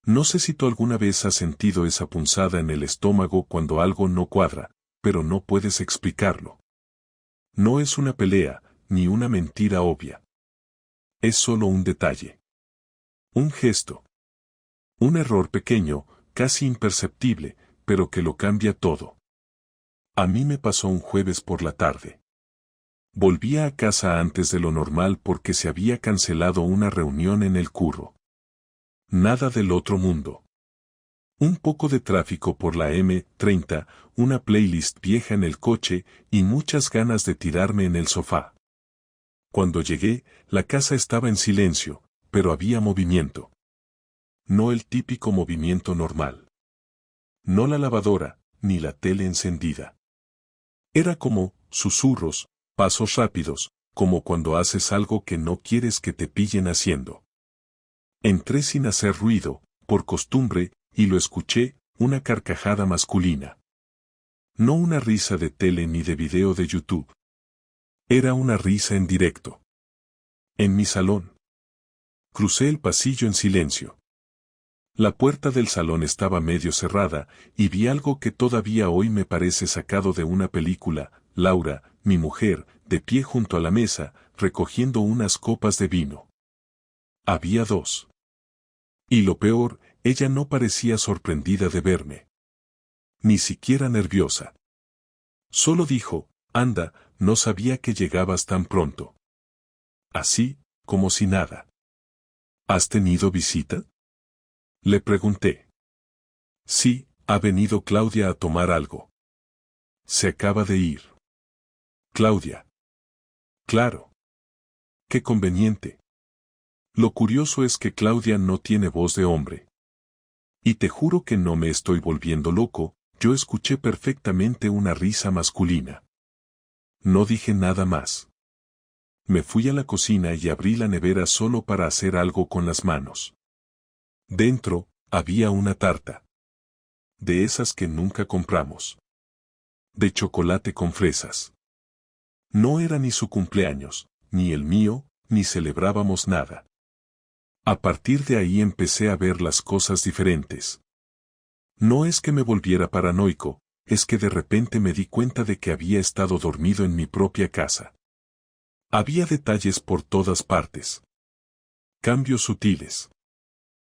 No sé si tú alguna vez has sentido esa punzada en el estómago cuando algo no cuadra, pero no puedes explicarlo. No es una pelea, ni una mentira obvia. Es solo un detalle. Un gesto. Un error pequeño, casi imperceptible, pero que lo cambia todo. A mí me pasó un jueves por la tarde. Volvía a casa antes de lo normal porque se había cancelado una reunión en el curro. Nada del otro mundo. Un poco de tráfico por la M30, una playlist vieja en el coche y muchas ganas de tirarme en el sofá. Cuando llegué, la casa estaba en silencio, pero había movimiento. No el típico movimiento normal. No la lavadora, ni la tele encendida. Era como susurros, pasos rápidos, como cuando haces algo que no quieres que te pillen haciendo. Entré sin hacer ruido, por costumbre, y lo escuché, una carcajada masculina. No una risa de tele ni de video de YouTube. Era una risa en directo. En mi salón. Crucé el pasillo en silencio. La puerta del salón estaba medio cerrada, y vi algo que todavía hoy me parece sacado de una película, Laura, mi mujer, de pie junto a la mesa, recogiendo unas copas de vino. Había dos. Y lo peor, ella no parecía sorprendida de verme. Ni siquiera nerviosa. Solo dijo, anda, no sabía que llegabas tan pronto. Así, como si nada. ¿Has tenido visita? Le pregunté. Sí, ha venido Claudia a tomar algo. Se acaba de ir. Claudia. Claro. Qué conveniente. Lo curioso es que Claudia no tiene voz de hombre. Y te juro que no me estoy volviendo loco, yo escuché perfectamente una risa masculina. No dije nada más. Me fui a la cocina y abrí la nevera solo para hacer algo con las manos. Dentro, había una tarta. De esas que nunca compramos. De chocolate con fresas. No era ni su cumpleaños, ni el mío, ni celebrábamos nada. A partir de ahí empecé a ver las cosas diferentes. No es que me volviera paranoico, es que de repente me di cuenta de que había estado dormido en mi propia casa. Había detalles por todas partes. Cambios sutiles.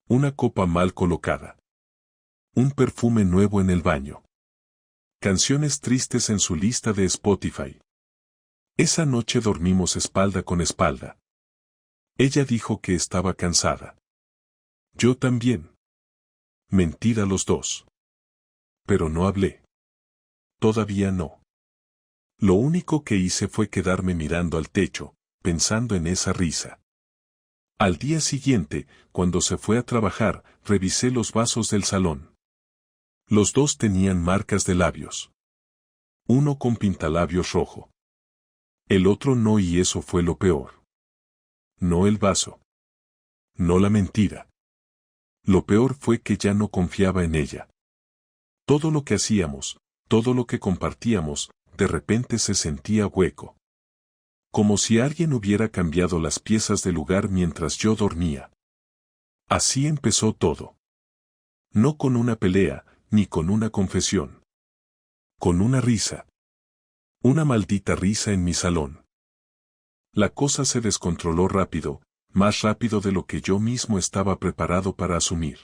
Una copa mal colocada. Un perfume nuevo en el baño. Canciones tristes en su lista de Spotify. Esa noche dormimos espalda con espalda. Ella dijo que estaba cansada. Yo también. Mentira los dos. Pero no hablé. Todavía no. Lo único que hice fue quedarme mirando al techo, pensando en esa risa. Al día siguiente, cuando se fue a trabajar, revisé los vasos del salón. Los dos tenían marcas de labios. Uno con pintalabios rojo. El otro no, y eso fue lo peor. No el vaso. No la mentira. Lo peor fue que ya no confiaba en ella. Todo lo que hacíamos, todo lo que compartíamos, de repente se sentía hueco. Como si alguien hubiera cambiado las piezas de lugar mientras yo dormía. Así empezó todo. No con una pelea, ni con una confesión. Con una risa. Una maldita risa en mi salón. La cosa se descontroló rápido, más rápido de lo que yo mismo estaba preparado para asumir.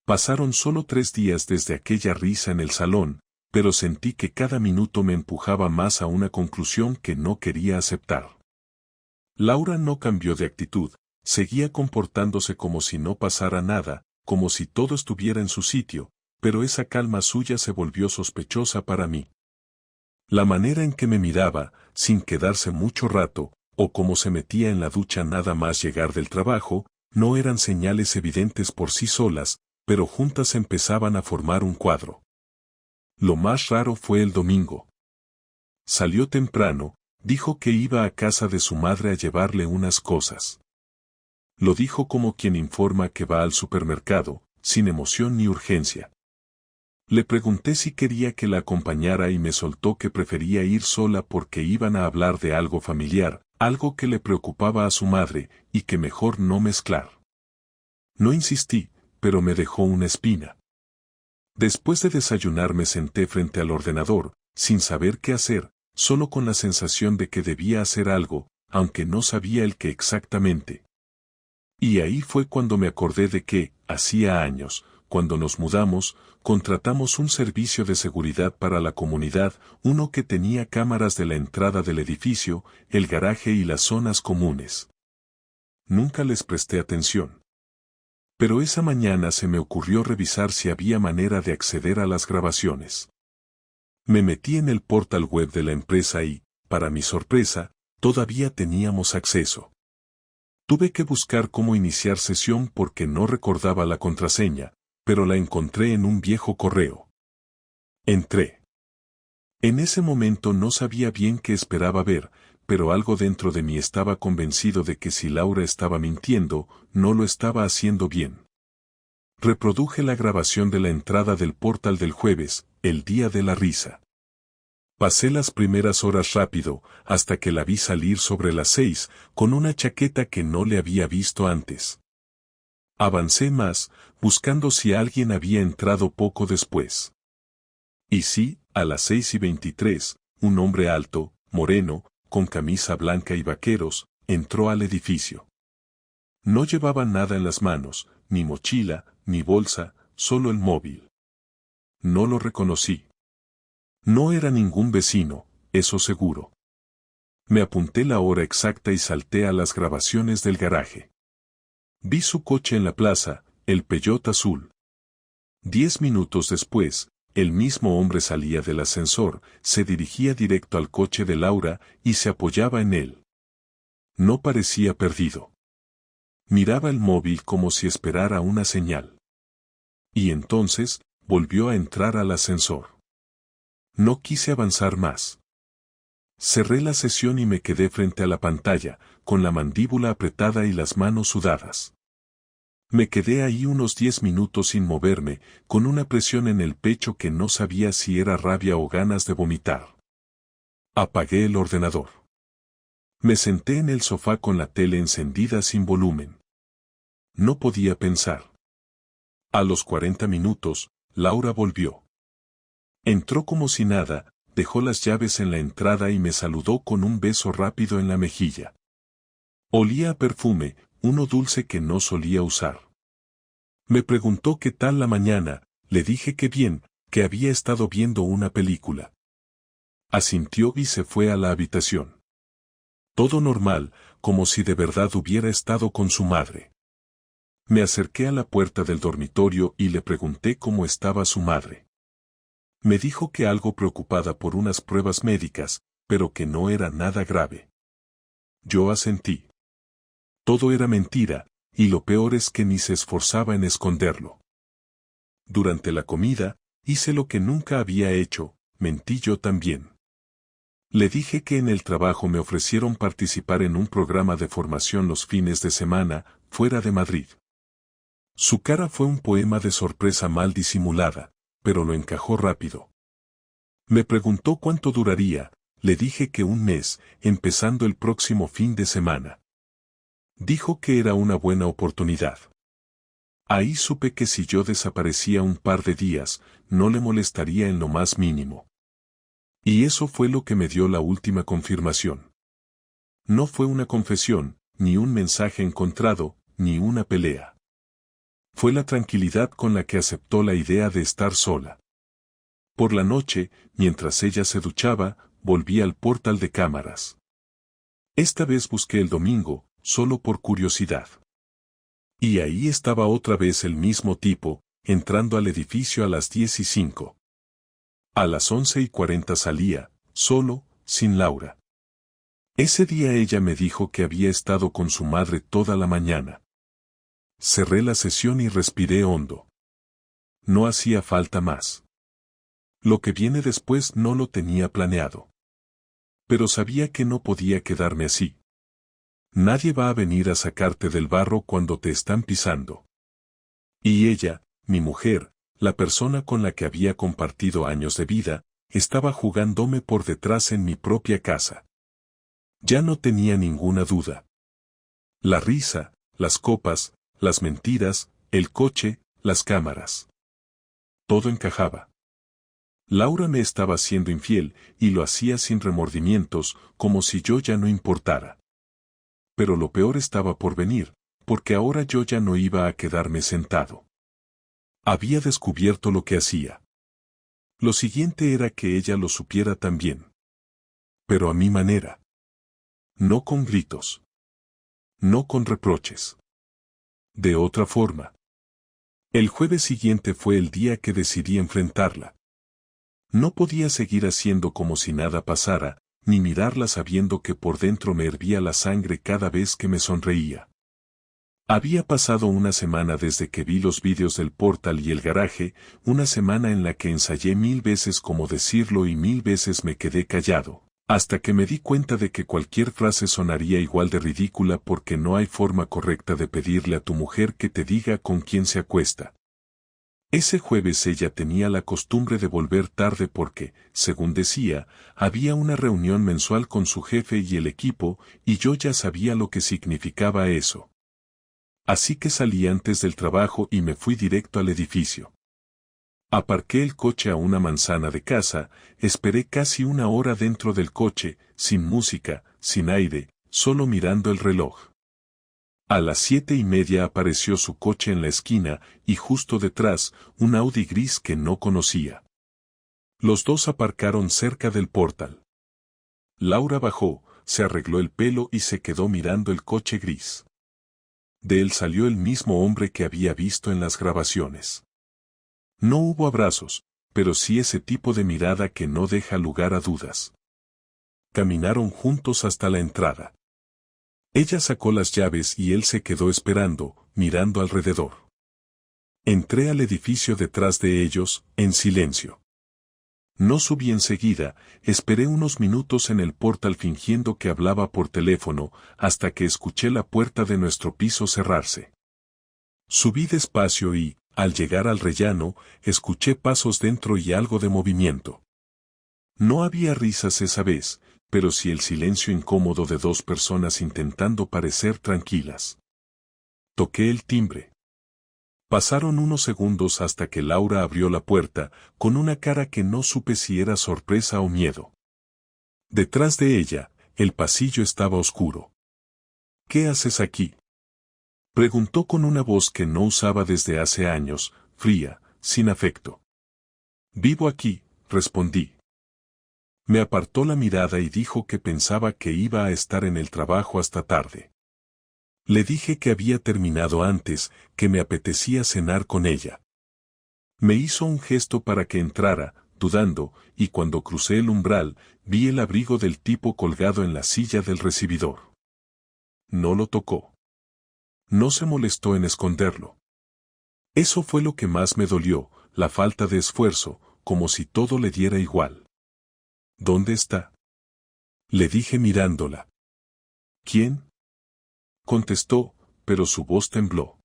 Pasaron solo 3 días desde aquella risa en el salón, pero sentí que cada minuto me empujaba más a una conclusión que no quería aceptar. Laura no cambió de actitud, seguía comportándose como si no pasara nada, como si todo estuviera en su sitio, pero esa calma suya se volvió sospechosa para mí. La manera en que me miraba, sin quedarse mucho rato, o cómo se metía en la ducha nada más llegar del trabajo, no eran señales evidentes por sí solas, pero juntas empezaban a formar un cuadro. Lo más raro fue el domingo. Salió temprano, dijo que iba a casa de su madre a llevarle unas cosas. Lo dijo como quien informa que va al supermercado, sin emoción ni urgencia. Le pregunté si quería que la acompañara y me soltó que prefería ir sola porque iban a hablar de algo familiar, algo que le preocupaba a su madre, y que mejor no mezclar. No insistí, pero me dejó una espina. Después de desayunar me senté frente al ordenador, sin saber qué hacer, solo con la sensación de que debía hacer algo, aunque no sabía el qué exactamente. Y ahí fue cuando me acordé de que, hacía años, cuando nos mudamos, contratamos un servicio de seguridad para la comunidad, uno que tenía cámaras de la entrada del edificio, el garaje y las zonas comunes. Nunca les presté atención. Pero esa mañana se me ocurrió revisar si había manera de acceder a las grabaciones. Me metí en el portal web de la empresa y, para mi sorpresa, todavía teníamos acceso. Tuve que buscar cómo iniciar sesión porque no recordaba la contraseña, pero la encontré en un viejo correo. Entré. En ese momento no sabía bien qué esperaba ver, pero algo dentro de mí estaba convencido de que si Laura estaba mintiendo, no lo estaba haciendo bien. Reproduje la grabación de la entrada del portal del jueves, el día de la risa. Pasé las primeras horas rápido, hasta que la vi salir sobre las 6, con una chaqueta que no le había visto antes. Avancé más, buscando si alguien había entrado poco después. Y sí, a las 6:23, un hombre alto, moreno, con camisa blanca y vaqueros, entró al edificio. No llevaba nada en las manos, ni mochila, ni bolsa, solo el móvil. No lo reconocí. No era ningún vecino, eso seguro. Me apunté la hora exacta y salté a las grabaciones del garaje. Vi su coche en la plaza, el Peugeot azul. 10 minutos después, el mismo hombre salía del ascensor, se dirigía directo al coche de Laura y se apoyaba en él. No parecía perdido. Miraba el móvil como si esperara una señal. Y entonces, volvió a entrar al ascensor. No quise avanzar más. Cerré la sesión y me quedé frente a la pantalla, con la mandíbula apretada y las manos sudadas. Me quedé ahí unos 10 minutos sin moverme, con una presión en el pecho que no sabía si era rabia o ganas de vomitar. Apagué el ordenador. Me senté en el sofá con la tele encendida sin volumen. No podía pensar. A los 40 minutos, Laura volvió. Entró como si nada, dejó las llaves en la entrada y me saludó con un beso rápido en la mejilla. Olía a perfume, uno dulce que no solía usar. Me preguntó qué tal la mañana, le dije que bien, que había estado viendo una película. Asintió y se fue a la habitación. Todo normal, como si de verdad hubiera estado con su madre. Me acerqué a la puerta del dormitorio y le pregunté cómo estaba su madre. Me dijo que algo preocupada por unas pruebas médicas, pero que no era nada grave. Yo asentí. Todo era mentira, y lo peor es que ni se esforzaba en esconderlo. Durante la comida, hice lo que nunca había hecho, mentí yo también. Le dije que en el trabajo me ofrecieron participar en un programa de formación los fines de semana, fuera de Madrid. Su cara fue un poema de sorpresa mal disimulada, pero lo encajó rápido. Me preguntó cuánto duraría, le dije que un mes, empezando el próximo fin de semana. Dijo que era una buena oportunidad. Ahí supe que si yo desaparecía un par de días, no le molestaría en lo más mínimo. Y eso fue lo que me dio la última confirmación. No fue una confesión, ni un mensaje encontrado, ni una pelea. Fue la tranquilidad con la que aceptó la idea de estar sola. Por la noche, mientras ella se duchaba, volví al portal de cámaras. Esta vez busqué el domingo, solo por curiosidad. Y ahí estaba otra vez el mismo tipo, entrando al edificio a las 10:05. A las 11:40 salía, solo, sin Laura. Ese día ella me dijo que había estado con su madre toda la mañana. Cerré la sesión y respiré hondo. No hacía falta más. Lo que viene después no lo tenía planeado. Pero sabía que no podía quedarme así. Nadie va a venir a sacarte del barro cuando te están pisando. Y ella, mi mujer, la persona con la que había compartido años de vida, estaba jugándome por detrás en mi propia casa. Ya no tenía ninguna duda. La risa, las copas, las mentiras, el coche, las cámaras. Todo encajaba. Laura me estaba siendo infiel, y lo hacía sin remordimientos, como si yo ya no importara. Pero lo peor estaba por venir, porque ahora yo ya no iba a quedarme sentado. Había descubierto lo que hacía. Lo siguiente era que ella lo supiera también. Pero a mi manera. No con gritos. No con reproches. De otra forma. El jueves siguiente fue el día que decidí enfrentarla. No podía seguir haciendo como si nada pasara, ni mirarla sabiendo que por dentro me hervía la sangre cada vez que me sonreía. Había pasado una semana desde que vi los vídeos del portal y el garaje, una semana en la que ensayé 1000 veces cómo decirlo y 1000 veces me quedé callado, hasta que me di cuenta de que cualquier frase sonaría igual de ridícula porque no hay forma correcta de pedirle a tu mujer que te diga con quién se acuesta. Ese jueves ella tenía la costumbre de volver tarde porque, según decía, había una reunión mensual con su jefe y el equipo, y yo ya sabía lo que significaba eso. Así que salí antes del trabajo y me fui directo al edificio. Aparqué el coche a una manzana de casa, esperé casi una hora dentro del coche, sin música, sin aire, solo mirando el reloj. A las 7:30 apareció su coche en la esquina y justo detrás, un Audi gris que no conocía. Los dos aparcaron cerca del portal. Laura bajó, se arregló el pelo y se quedó mirando el coche gris. De él salió el mismo hombre que había visto en las grabaciones. No hubo abrazos, pero sí ese tipo de mirada que no deja lugar a dudas. Caminaron juntos hasta la entrada. Ella sacó las llaves y él se quedó esperando, mirando alrededor. Entré al edificio detrás de ellos, en silencio. No subí enseguida, esperé unos minutos en el portal fingiendo que hablaba por teléfono, hasta que escuché la puerta de nuestro piso cerrarse. Subí despacio y, al llegar al rellano, escuché pasos dentro y algo de movimiento. No había risas esa vez, pero sí el silencio incómodo de dos personas intentando parecer tranquilas. Toqué el timbre. Pasaron unos segundos hasta que Laura abrió la puerta, con una cara que no supe si era sorpresa o miedo. Detrás de ella, el pasillo estaba oscuro. ¿Qué haces aquí?, preguntó con una voz que no usaba desde hace años, fría, sin afecto. Vivo aquí, respondí. Me apartó la mirada y dijo que pensaba que iba a estar en el trabajo hasta tarde. Le dije que había terminado antes, que me apetecía cenar con ella. Me hizo un gesto para que entrara, dudando, y cuando crucé el umbral, vi el abrigo del tipo colgado en la silla del recibidor. No lo tocó. No se molestó en esconderlo. Eso fue lo que más me dolió, la falta de esfuerzo, como si todo le diera igual. ¿Dónde está?, le dije mirándola. ¿Quién?, contestó, pero su voz tembló.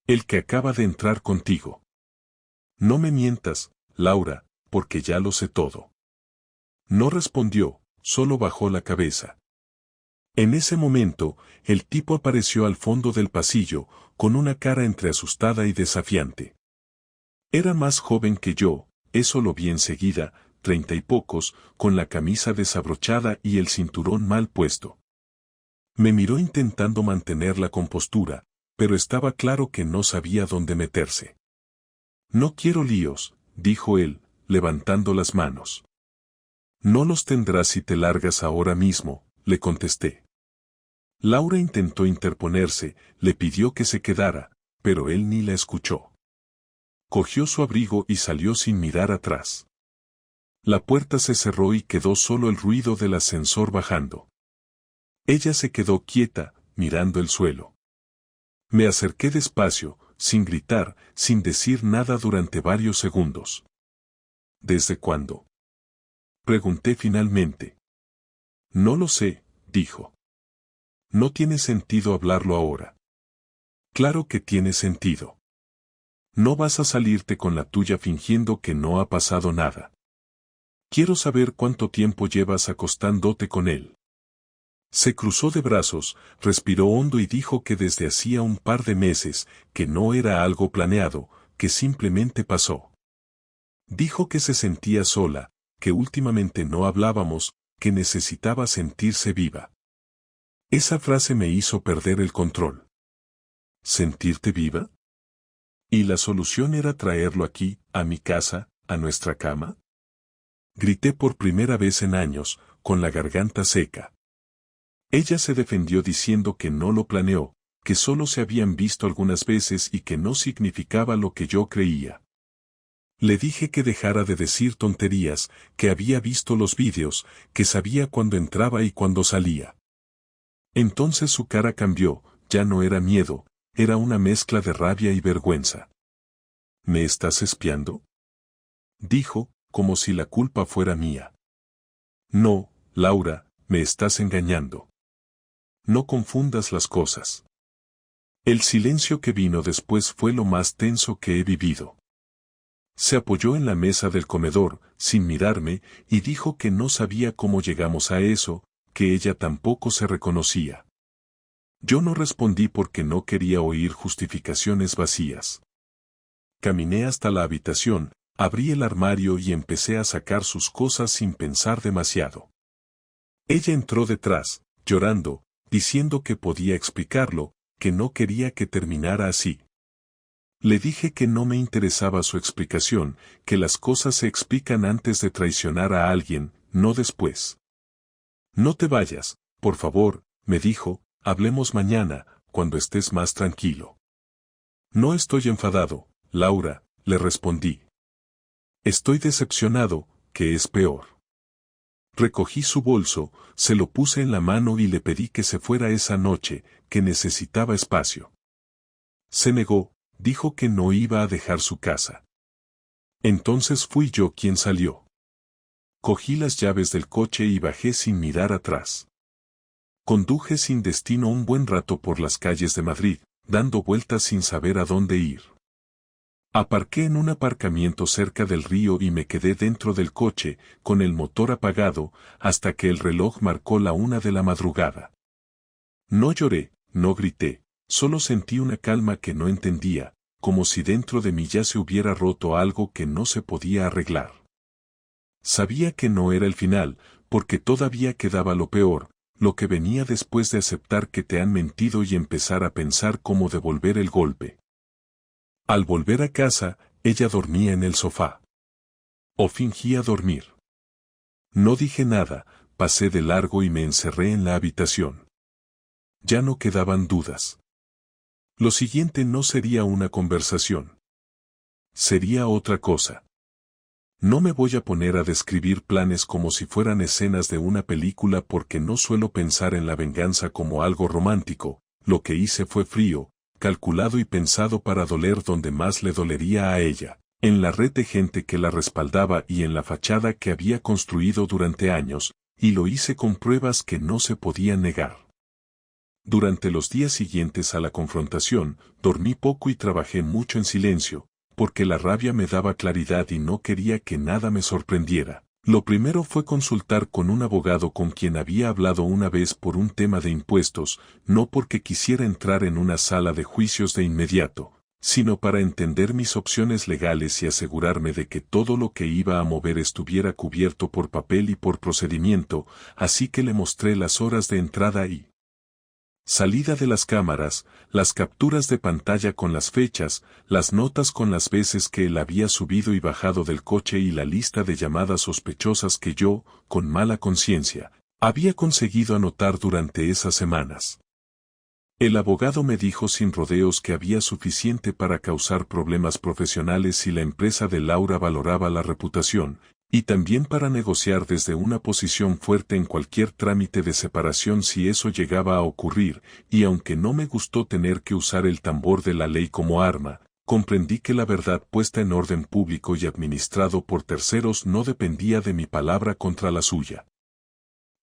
El que acaba de entrar contigo. No me mientas, Laura, porque ya lo sé todo. No respondió, solo bajó la cabeza. En ese momento, el tipo apareció al fondo del pasillo, con una cara entre asustada y desafiante. Era más joven que yo, eso lo vi enseguida, 30 y pocos, con la camisa desabrochada y el cinturón mal puesto. Me miró intentando mantener la compostura, pero estaba claro que no sabía dónde meterse. No quiero líos, dijo él, levantando las manos. No los tendrás si te largas ahora mismo, le contesté. Laura intentó interponerse, le pidió que se quedara, pero él ni la escuchó. Cogió su abrigo y salió sin mirar atrás. La puerta se cerró y quedó solo el ruido del ascensor bajando. Ella se quedó quieta, mirando el suelo. Me acerqué despacio, sin gritar, sin decir nada durante varios segundos. ¿Desde cuándo?, pregunté finalmente. No lo sé, dijo. No tiene sentido hablarlo ahora. Claro que tiene sentido. No vas a salirte con la tuya fingiendo que no ha pasado nada. Quiero saber cuánto tiempo llevas acostándote con él. Se cruzó de brazos, respiró hondo y dijo que desde hacía un par de meses, que no era algo planeado, que simplemente pasó. Dijo que se sentía sola, que últimamente no hablábamos, que necesitaba sentirse viva. Esa frase me hizo perder el control. ¿Sentirte viva? ¿Y la solución era traerlo aquí, a mi casa, a nuestra cama? Grité por primera vez en años, con la garganta seca. Ella se defendió diciendo que no lo planeó, que solo se habían visto algunas veces y que no significaba lo que yo creía. Le dije que dejara de decir tonterías, que había visto los vídeos, que sabía cuándo entraba y cuándo salía. Entonces su cara cambió, ya no era miedo, era una mezcla de rabia y vergüenza. ¿Me estás espiando?, dijo, como si la culpa fuera mía. No, Laura, me estás engañando. No confundas las cosas. El silencio que vino después fue lo más tenso que he vivido. Se apoyó en la mesa del comedor, sin mirarme, y dijo que no sabía cómo llegamos a eso, que ella tampoco se reconocía. Yo no respondí porque no quería oír justificaciones vacías. Caminé hasta la habitación, abrí el armario y empecé a sacar sus cosas sin pensar demasiado. Ella entró detrás, llorando, diciendo que podía explicarlo, que no quería que terminara así. Le dije que no me interesaba su explicación, que las cosas se explican antes de traicionar a alguien, no después. No te vayas, por favor, me dijo, hablemos mañana, cuando estés más tranquilo. No estoy enfadado, Laura, le respondí. Estoy decepcionado, que es peor. Recogí su bolso, se lo puse en la mano y le pedí que se fuera esa noche, que necesitaba espacio. Se negó, dijo que no iba a dejar su casa. Entonces fui yo quien salió. Cogí las llaves del coche y bajé sin mirar atrás. Conduje sin destino un buen rato por las calles de Madrid, dando vueltas sin saber a dónde ir. Aparqué en un aparcamiento cerca del río y me quedé dentro del coche, con el motor apagado, hasta que el reloj marcó la 1 de la madrugada. No lloré, no grité, solo sentí una calma que no entendía, como si dentro de mí ya se hubiera roto algo que no se podía arreglar. Sabía que no era el final, porque todavía quedaba lo peor, lo que venía después de aceptar que te han mentido y empezar a pensar cómo devolver el golpe. Al volver a casa, ella dormía en el sofá. O fingía dormir. No dije nada, pasé de largo y me encerré en la habitación. Ya no quedaban dudas. Lo siguiente no sería una conversación. Sería otra cosa. No me voy a poner a describir planes como si fueran escenas de una película porque no suelo pensar en la venganza como algo romántico. Lo que hice fue frío, calculado y pensado para doler donde más le dolería a ella, en la red de gente que la respaldaba y en la fachada que había construido durante años, y lo hice con pruebas que no se podían negar. Durante los días siguientes a la confrontación, dormí poco y trabajé mucho en silencio, porque la rabia me daba claridad y no quería que nada me sorprendiera. Lo primero fue consultar con un abogado con quien había hablado una vez por un tema de impuestos, no porque quisiera entrar en una sala de juicios de inmediato, sino para entender mis opciones legales y asegurarme de que todo lo que iba a mover estuviera cubierto por papel y por procedimiento, así que le mostré las horas de entrada y salida de las cámaras, las capturas de pantalla con las fechas, las notas con las veces que él había subido y bajado del coche y la lista de llamadas sospechosas que yo, con mala conciencia, había conseguido anotar durante esas semanas. El abogado me dijo sin rodeos que había suficiente para causar problemas profesionales si la empresa de Laura valoraba la reputación, y también para negociar desde una posición fuerte en cualquier trámite de separación si eso llegaba a ocurrir, y aunque no me gustó tener que usar el tambor de la ley como arma, comprendí que la verdad puesta en orden público y administrado por terceros no dependía de mi palabra contra la suya.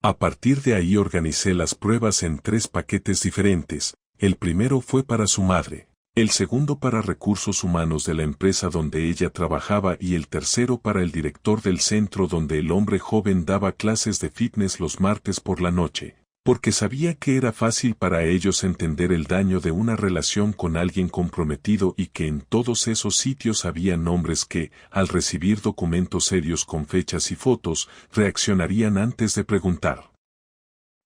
A partir de ahí organicé las pruebas en 3 paquetes diferentes, el primero fue para su madre, el segundo para recursos humanos de la empresa donde ella trabajaba y el tercero para el director del centro donde el hombre joven daba clases de fitness los martes por la noche, Porque sabía que era fácil para ellos entender el daño de una relación con alguien comprometido y que en todos esos sitios había nombres que, al recibir documentos serios con fechas y fotos, reaccionarían antes de preguntar.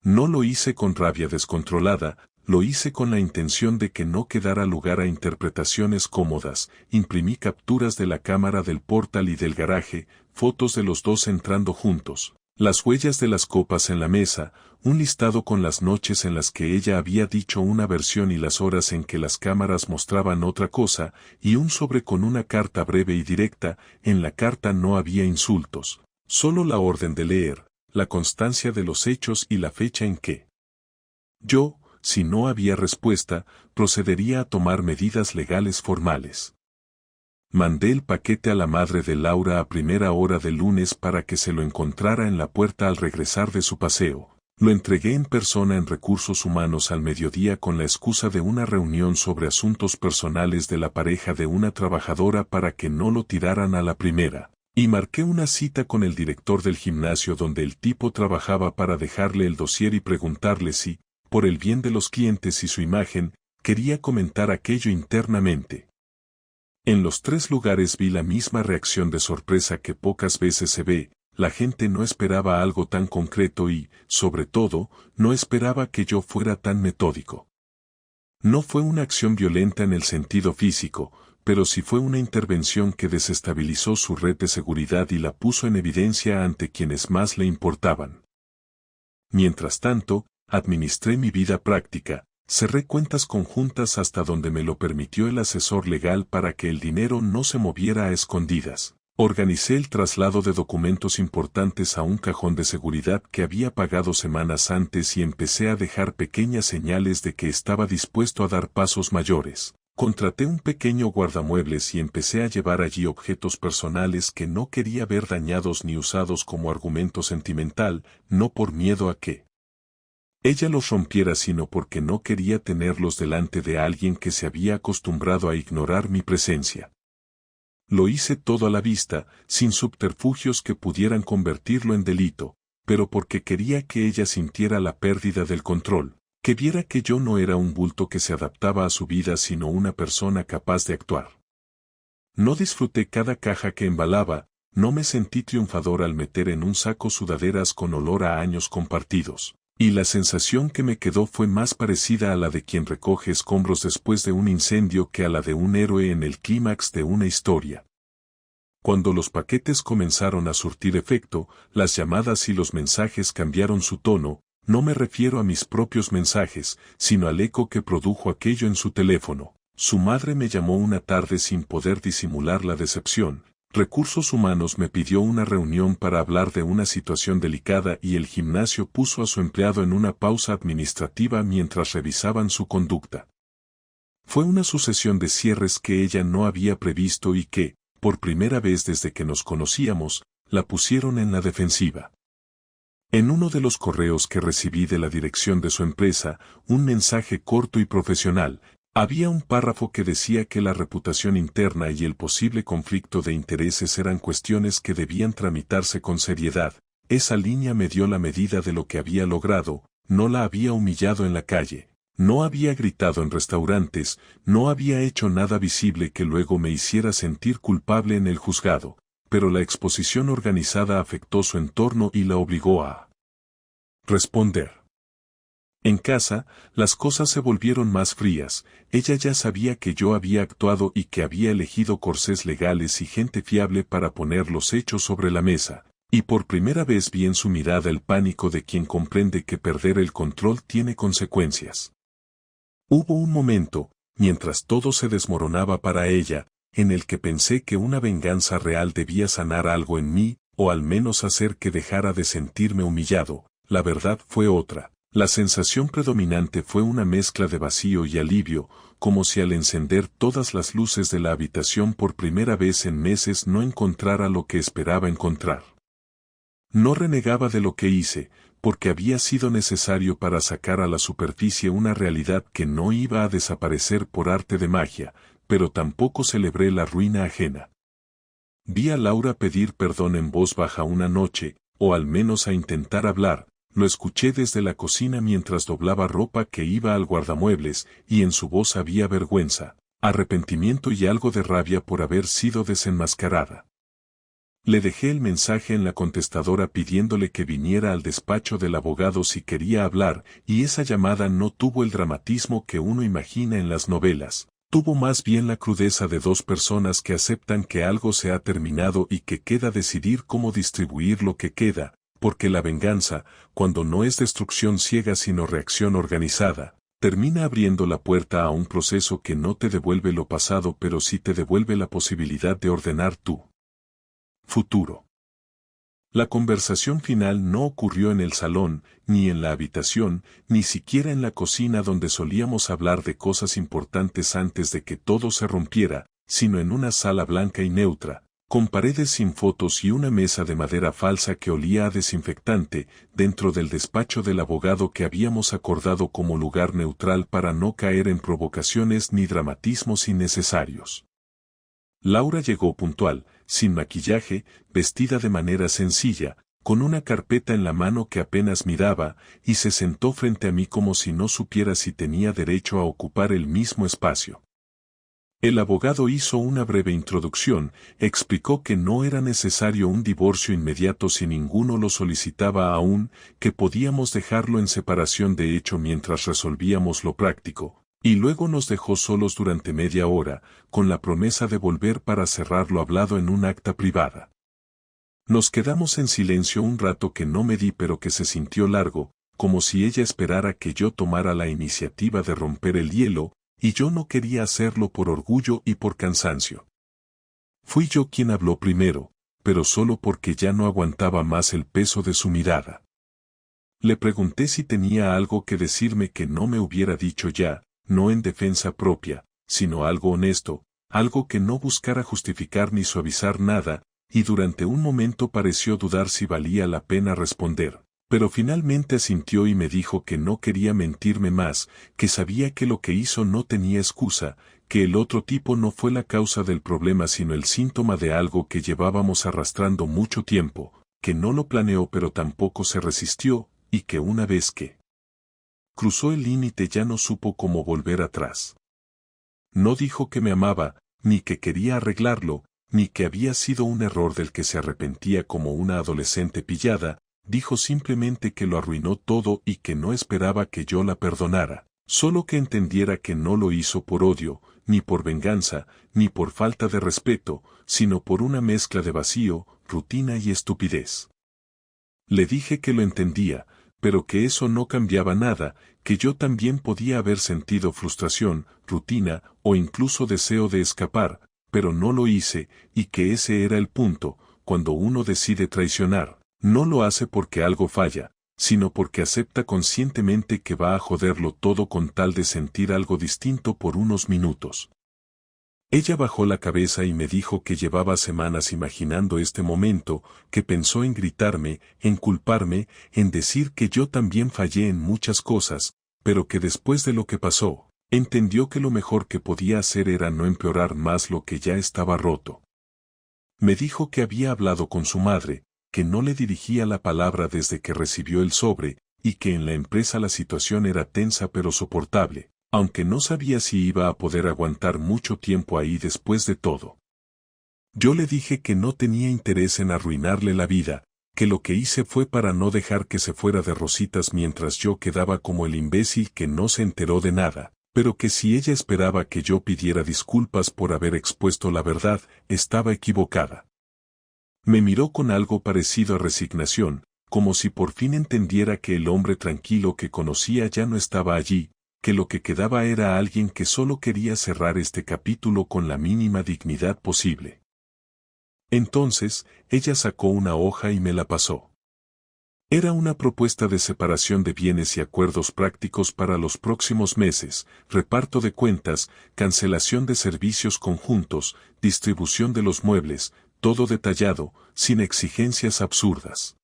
No lo hice con rabia descontrolada, lo hice con la intención de que no quedara lugar a interpretaciones cómodas. Imprimí capturas de la cámara del portal y del garaje, fotos de los dos entrando juntos, las huellas de las copas en la mesa, un listado con las noches en las que ella había dicho una versión y las horas en que las cámaras mostraban otra cosa, y un sobre con una carta breve y directa. En la carta no había insultos, solo la orden de leer, la constancia de los hechos y la fecha en que yo, si no había respuesta, procedería a tomar medidas legales formales. Mandé el paquete a la madre de Laura a primera hora del lunes para que se lo encontrara en la puerta al regresar de su paseo. Lo entregué en persona en Recursos Humanos al mediodía con la excusa de una reunión sobre asuntos personales de la pareja de una trabajadora para que no lo tiraran a la primera. Y marqué una cita con el director del gimnasio donde el tipo trabajaba para dejarle el dossier y preguntarle si, por el bien de los clientes y su imagen, quería comentar aquello internamente. En los tres lugares vi la misma reacción de sorpresa que pocas veces se ve. La gente no esperaba algo tan concreto y, sobre todo, no esperaba que yo fuera tan metódico. No fue una acción violenta en el sentido físico, pero sí fue una intervención que desestabilizó su red de seguridad y la puso en evidencia ante quienes más le importaban. Mientras tanto, administré mi vida práctica, cerré cuentas conjuntas hasta donde me lo permitió el asesor legal para que el dinero no se moviera a escondidas. Organicé el traslado de documentos importantes a un cajón de seguridad que había pagado semanas antes y empecé a dejar pequeñas señales de que estaba dispuesto a dar pasos mayores. Contraté un pequeño guardamuebles y empecé a llevar allí objetos personales que no quería ver dañados ni usados como argumento sentimental, no por miedo a que ella los rompiera, sino porque no quería tenerlos delante de alguien que se había acostumbrado a ignorar mi presencia. Lo hice todo a la vista, sin subterfugios que pudieran convertirlo en delito, pero porque quería que ella sintiera la pérdida del control, que viera que yo no era un bulto que se adaptaba a su vida sino una persona capaz de actuar. No disfruté cada caja que embalaba, no me sentí triunfador al meter en un saco sudaderas con olor a años compartidos. Y la sensación que me quedó fue más parecida a la de quien recoge escombros después de un incendio que a la de un héroe en el clímax de una historia. Cuando los paquetes comenzaron a surtir efecto, las llamadas y los mensajes cambiaron su tono. No me refiero a mis propios mensajes, sino al eco que produjo aquello en su teléfono. Su madre me llamó una tarde sin poder disimular la decepción. Recursos Humanos me pidió una reunión para hablar de una situación delicada y el gimnasio puso a su empleado en una pausa administrativa mientras revisaban su conducta. Fue una sucesión de cierres que ella no había previsto y que, por primera vez desde que nos conocíamos, la pusieron en la defensiva. En uno de los correos que recibí de la dirección de su empresa, un mensaje corto y profesional, había un párrafo que decía que la reputación interna y el posible conflicto de intereses eran cuestiones que debían tramitarse con seriedad. Esa línea me dio la medida de lo que había logrado. No la había humillado en la calle, no había gritado en restaurantes, no había hecho nada visible que luego me hiciera sentir culpable en el juzgado, pero la exposición organizada afectó su entorno y la obligó a responder. En casa, las cosas se volvieron más frías. Ella ya sabía que yo había actuado y que había elegido corsés legales y gente fiable para poner los hechos sobre la mesa, y por primera vez vi en su mirada el pánico de quien comprende que perder el control tiene consecuencias. Hubo un momento, mientras todo se desmoronaba para ella, en el que pensé que una venganza real debía sanar algo en mí, o al menos hacer que dejara de sentirme humillado. La verdad fue otra. La sensación predominante fue una mezcla de vacío y alivio, como si al encender todas las luces de la habitación por primera vez en meses no encontrara lo que esperaba encontrar. No renegaba de lo que hice, porque había sido necesario para sacar a la superficie una realidad que no iba a desaparecer por arte de magia, pero tampoco celebré la ruina ajena. Vi a Laura pedir perdón en voz baja una noche, o al menos a intentar hablar, Lo escuché desde la cocina mientras doblaba ropa que iba al guardamuebles, y en su voz había vergüenza, arrepentimiento y algo de rabia por haber sido desenmascarada. Le dejé el mensaje en la contestadora pidiéndole que viniera al despacho del abogado si quería hablar, y esa llamada no tuvo el dramatismo que uno imagina en las novelas. Tuvo más bien la crudeza de dos personas que aceptan que algo se ha terminado y que queda decidir cómo distribuir lo que queda, porque la venganza, cuando no es destrucción ciega sino reacción organizada, termina abriendo la puerta a un proceso que no te devuelve lo pasado pero sí te devuelve la posibilidad de ordenar tu futuro. La conversación final no ocurrió en el salón, ni en la habitación, ni siquiera en la cocina donde solíamos hablar de cosas importantes antes de que todo se rompiera, sino en una sala blanca y neutra, con paredes sin fotos y una mesa de madera falsa que olía a desinfectante, dentro del despacho del abogado que habíamos acordado como lugar neutral para no caer en provocaciones ni dramatismos innecesarios. Laura llegó puntual, sin maquillaje, vestida de manera sencilla, con una carpeta en la mano que apenas miraba, y se sentó frente a mí como si no supiera si tenía derecho a ocupar el mismo espacio. El abogado hizo una breve introducción, explicó que no era necesario un divorcio inmediato si ninguno lo solicitaba aún, que podíamos dejarlo en separación de hecho mientras resolvíamos lo práctico. Y luego nos dejó solos durante media hora, con la promesa de volver para cerrar lo hablado en un acta privada. Nos quedamos en silencio un rato que no medí pero que se sintió largo, como si ella esperara que yo tomara la iniciativa de romper el hielo, y yo no quería hacerlo por orgullo y por cansancio. Fui yo quien habló primero, pero solo porque ya no aguantaba más el peso de su mirada. Le pregunté si tenía algo que decirme que no me hubiera dicho ya, no en defensa propia, sino algo honesto, algo que no buscara justificar ni suavizar nada, y durante un momento pareció dudar si valía la pena responder, pero finalmente asintió y me dijo que no quería mentirme más, que sabía que lo que hizo no tenía excusa, que el otro tipo no fue la causa del problema sino el síntoma de algo que llevábamos arrastrando mucho tiempo, que no lo planeó pero tampoco se resistió, y que una vez que cruzó el límite ya no supo cómo volver atrás. No dijo que me amaba, ni que quería arreglarlo, ni que había sido un error del que se arrepentía como una adolescente pillada, dijo simplemente que lo arruinó todo y que no esperaba que yo la perdonara, solo que entendiera que no lo hizo por odio, ni por venganza, ni por falta de respeto, sino por una mezcla de vacío, rutina y estupidez. Le dije que lo entendía, pero que eso no cambiaba nada, que yo también podía haber sentido frustración, rutina o incluso deseo de escapar, pero no lo hice, y que ese era el punto, cuando uno decide traicionar, no lo hace porque algo falla, sino porque acepta conscientemente que va a joderlo todo con tal de sentir algo distinto por unos minutos. Ella bajó la cabeza y me dijo que llevaba semanas imaginando este momento, que pensó en gritarme, en culparme, en decir que yo también fallé en muchas cosas, pero que después de lo que pasó, entendió que lo mejor que podía hacer era no empeorar más lo que ya estaba roto. Me dijo que había hablado con su madre, que no le dirigía la palabra desde que recibió el sobre, y que en la empresa la situación era tensa pero soportable, aunque no sabía si iba a poder aguantar mucho tiempo ahí después de todo. Yo le dije que no tenía interés en arruinarle la vida, que lo que hice fue para no dejar que se fuera de rositas mientras yo quedaba como el imbécil que no se enteró de nada, pero que si ella esperaba que yo pidiera disculpas por haber expuesto la verdad, estaba equivocada. Me miró con algo parecido a resignación, como si por fin entendiera que el hombre tranquilo que conocía ya no estaba allí, que lo que quedaba era alguien que solo quería cerrar este capítulo con la mínima dignidad posible. Entonces, ella sacó una hoja y me la pasó. Era una propuesta de separación de bienes y acuerdos prácticos para los próximos meses, reparto de cuentas, cancelación de servicios conjuntos, distribución de los muebles, todo detallado, sin exigencias absurdas.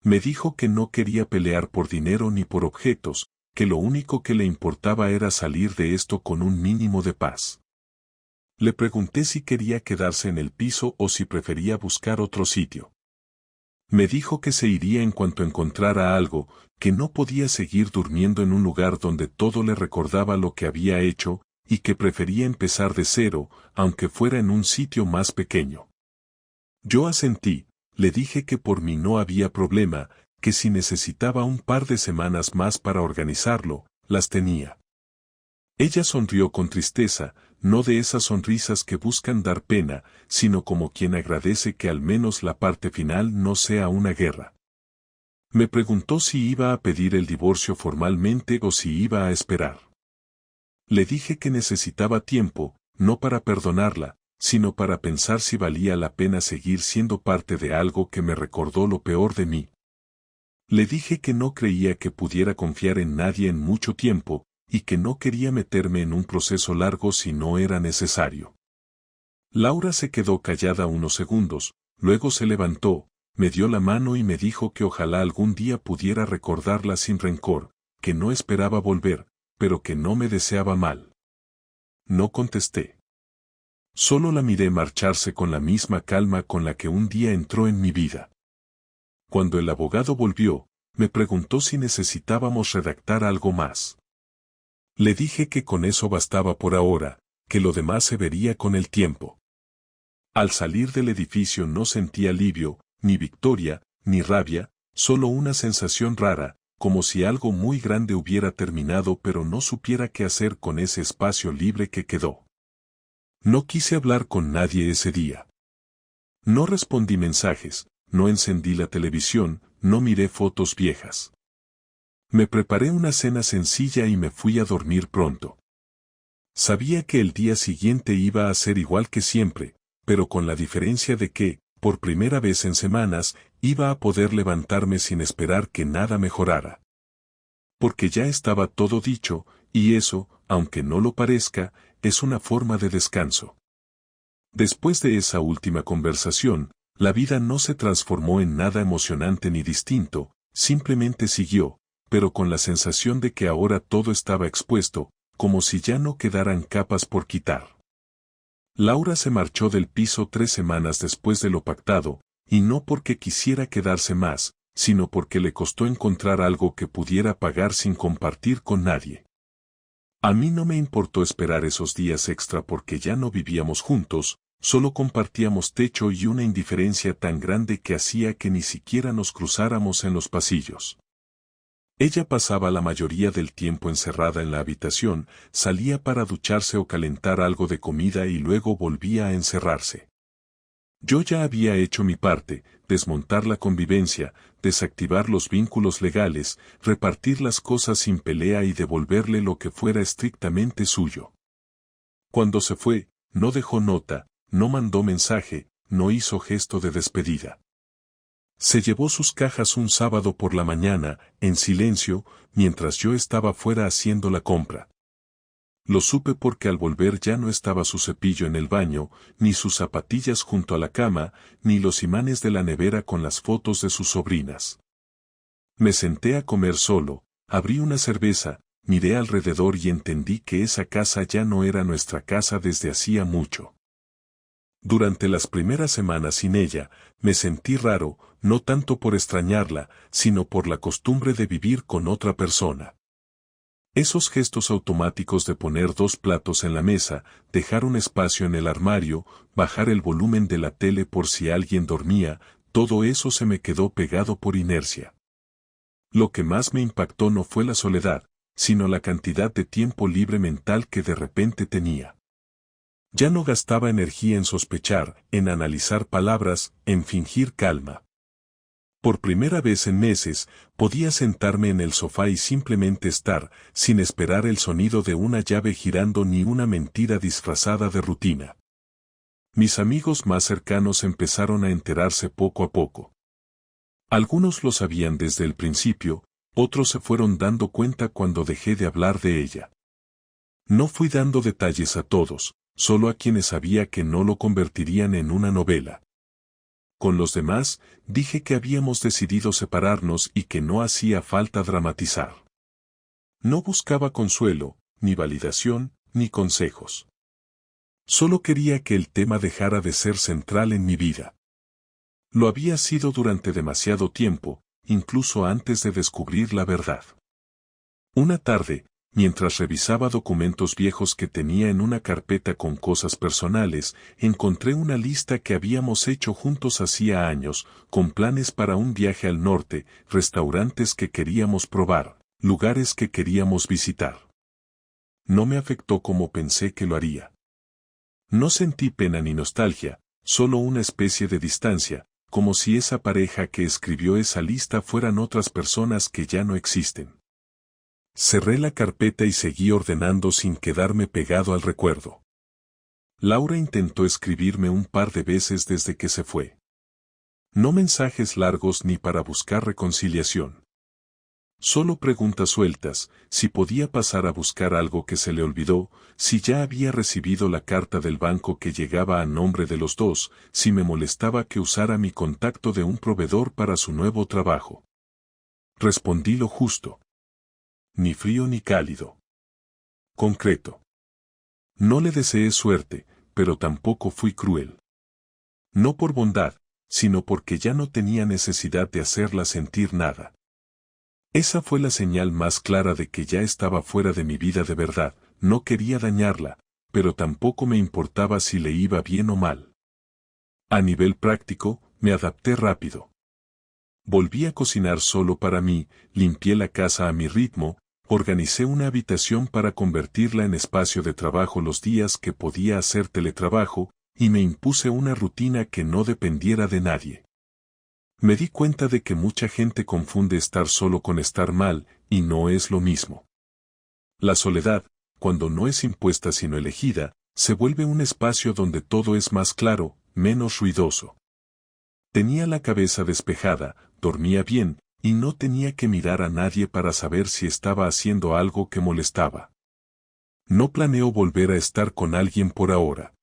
Me dijo que no quería pelear por dinero ni por objetos, que lo único que le importaba era salir de esto con un mínimo de paz. Le pregunté si quería quedarse en el piso o si prefería buscar otro sitio. Me dijo que se iría en cuanto encontrara algo, que no podía seguir durmiendo en un lugar donde todo le recordaba lo que había hecho, y que prefería empezar de cero, aunque fuera en un sitio más pequeño. Yo asentí, le dije que por mí no había problema, que si necesitaba un par de semanas más para organizarlo, las tenía. Ella sonrió con tristeza, no de esas sonrisas que buscan dar pena, sino como quien agradece que al menos la parte final no sea una guerra. Me preguntó si iba a pedir el divorcio formalmente o si iba a esperar. Le dije que necesitaba tiempo, no para perdonarla, sino para pensar si valía la pena seguir siendo parte de algo que me recordó lo peor de mí. Le dije que no creía que pudiera confiar en nadie en mucho tiempo, y que no quería meterme en un proceso largo si no era necesario. Laura se quedó callada unos segundos, luego se levantó, me dio la mano y me dijo que ojalá algún día pudiera recordarla sin rencor, que no esperaba volver, pero que no me deseaba mal. No contesté. Solo la miré marcharse con la misma calma con la que un día entró en mi vida. Cuando el abogado volvió, me preguntó si necesitábamos redactar algo más. Le dije que con eso bastaba por ahora, que lo demás se vería con el tiempo. Al salir del edificio no sentí alivio, ni victoria, ni rabia, solo una sensación rara, como si algo muy grande hubiera terminado pero no supiera qué hacer con ese espacio libre que quedó. No quise hablar con nadie ese día. No respondí mensajes, no encendí la televisión, no miré fotos viejas. Me preparé una cena sencilla y me fui a dormir pronto. Sabía que el día siguiente iba a ser igual que siempre, pero con la diferencia de que, por primera vez en semanas, iba a poder levantarme sin esperar que nada mejorara. Porque ya estaba todo dicho, y eso, aunque no lo parezca, es una forma de descanso. Después de esa última conversación, la vida no se transformó en nada emocionante ni distinto, simplemente siguió, pero con la sensación de que ahora todo estaba expuesto, como si ya no quedaran capas por quitar. Laura se marchó del piso 3 semanas después de lo pactado, y no porque quisiera quedarse más, sino porque le costó encontrar algo que pudiera pagar sin compartir con nadie. A mí no me importó esperar esos días extra porque ya no vivíamos juntos, solo compartíamos techo y una indiferencia tan grande que hacía que ni siquiera nos cruzáramos en los pasillos. Ella pasaba la mayoría del tiempo encerrada en la habitación, salía para ducharse o calentar algo de comida y luego volvía a encerrarse. Yo ya había hecho mi parte, desmontar la convivencia, desactivar los vínculos legales, repartir las cosas sin pelea y devolverle lo que fuera estrictamente suyo. Cuando se fue, no dejó nota, no mandó mensaje, no hizo gesto de despedida. Se llevó sus cajas un sábado por la mañana, en silencio, mientras yo estaba fuera haciendo la compra. Lo supe porque al volver ya no estaba su cepillo en el baño, ni sus zapatillas junto a la cama, ni los imanes de la nevera con las fotos de sus sobrinas. Me senté a comer solo, abrí una cerveza, miré alrededor y entendí que esa casa ya no era nuestra casa desde hacía mucho. Durante las primeras semanas sin ella, me sentí raro, no tanto por extrañarla, sino por la costumbre de vivir con otra persona. Esos gestos automáticos de poner 2 platos en la mesa, dejar un espacio en el armario, bajar el volumen de la tele por si alguien dormía, todo eso se me quedó pegado por inercia. Lo que más me impactó no fue la soledad, sino la cantidad de tiempo libre mental que de repente tenía. Ya no gastaba energía en sospechar, en analizar palabras, en fingir calma. Por primera vez en meses, podía sentarme en el sofá y simplemente estar, sin esperar el sonido de una llave girando ni una mentira disfrazada de rutina. Mis amigos más cercanos empezaron a enterarse poco a poco. Algunos lo sabían desde el principio, otros se fueron dando cuenta cuando dejé de hablar de ella. No fui dando detalles a todos, solo a quienes sabía que no lo convertirían en una novela. Con los demás, dije que habíamos decidido separarnos y que no hacía falta dramatizar. No buscaba consuelo, ni validación, ni consejos. Solo quería que el tema dejara de ser central en mi vida. Lo había sido durante demasiado tiempo, incluso antes de descubrir la verdad. Una tarde, mientras revisaba documentos viejos que tenía en una carpeta con cosas personales, encontré una lista que habíamos hecho juntos hacía años, con planes para un viaje al norte, restaurantes que queríamos probar, lugares que queríamos visitar. No me afectó como pensé que lo haría. No sentí pena ni nostalgia, solo una especie de distancia, como si esa pareja que escribió esa lista fueran otras personas que ya no existen. Cerré la carpeta y seguí ordenando sin quedarme pegado al recuerdo. Laura intentó escribirme un par de veces desde que se fue. No mensajes largos ni para buscar reconciliación. Solo preguntas sueltas, si podía pasar a buscar algo que se le olvidó, si ya había recibido la carta del banco que llegaba a nombre de los dos, si me molestaba que usara mi contacto de un proveedor para su nuevo trabajo. Respondí lo justo. Ni frío ni cálido. Concreto. No le deseé suerte, pero tampoco fui cruel. No por bondad, sino porque ya no tenía necesidad de hacerla sentir nada. Esa fue la señal más clara de que ya estaba fuera de mi vida de verdad. No quería dañarla, pero tampoco me importaba si le iba bien o mal. A nivel práctico, me adapté rápido. Volví a cocinar solo para mí, limpié la casa a mi ritmo, organicé una habitación para convertirla en espacio de trabajo los días que podía hacer teletrabajo, y me impuse una rutina que no dependiera de nadie. Me di cuenta de que mucha gente confunde estar solo con estar mal, y no es lo mismo. La soledad, cuando no es impuesta sino elegida, se vuelve un espacio donde todo es más claro, menos ruidoso. Tenía la cabeza despejada, dormía bien, y no tenía que mirar a nadie para saber si estaba haciendo algo que molestaba. No planeo volver a estar con alguien por ahora.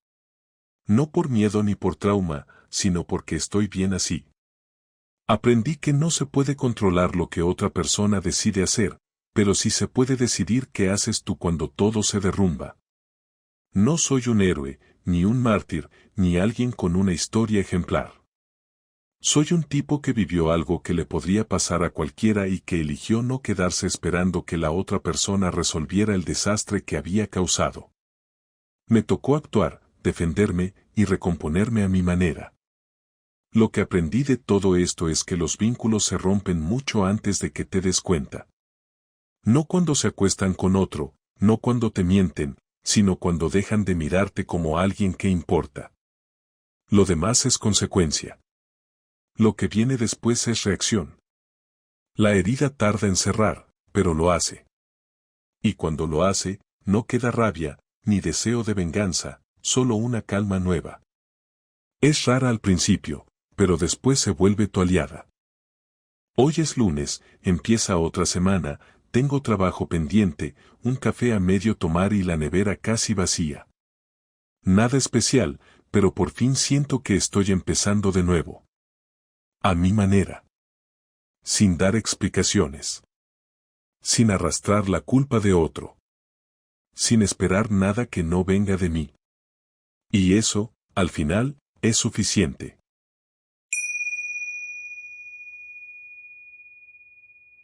No por miedo ni por trauma, sino porque estoy bien así. Aprendí que no se puede controlar lo que otra persona decide hacer, pero sí se puede decidir qué haces tú cuando todo se derrumba. No soy un héroe, ni un mártir, ni alguien con una historia ejemplar. Soy un tipo que vivió algo que le podría pasar a cualquiera y que eligió no quedarse esperando que la otra persona resolviera el desastre que había causado. Me tocó actuar, defenderme y recomponerme a mi manera. Lo que aprendí de todo esto es que los vínculos se rompen mucho antes de que te des cuenta. No cuando se acuestan con otro, no cuando te mienten, sino cuando dejan de mirarte como alguien que importa. Lo demás es consecuencia. Lo que viene después es reacción. La herida tarda en cerrar, pero lo hace. Y cuando lo hace, no queda rabia, ni deseo de venganza, solo una calma nueva. Es rara al principio, pero después se vuelve tu aliada. Hoy es lunes, empieza otra semana, tengo trabajo pendiente, un café a medio tomar y la nevera casi vacía. Nada especial, pero por fin siento que estoy empezando de nuevo. A mi manera. Sin dar explicaciones. Sin arrastrar la culpa de otro. Sin esperar nada que no venga de mí. Y eso, al final, es suficiente.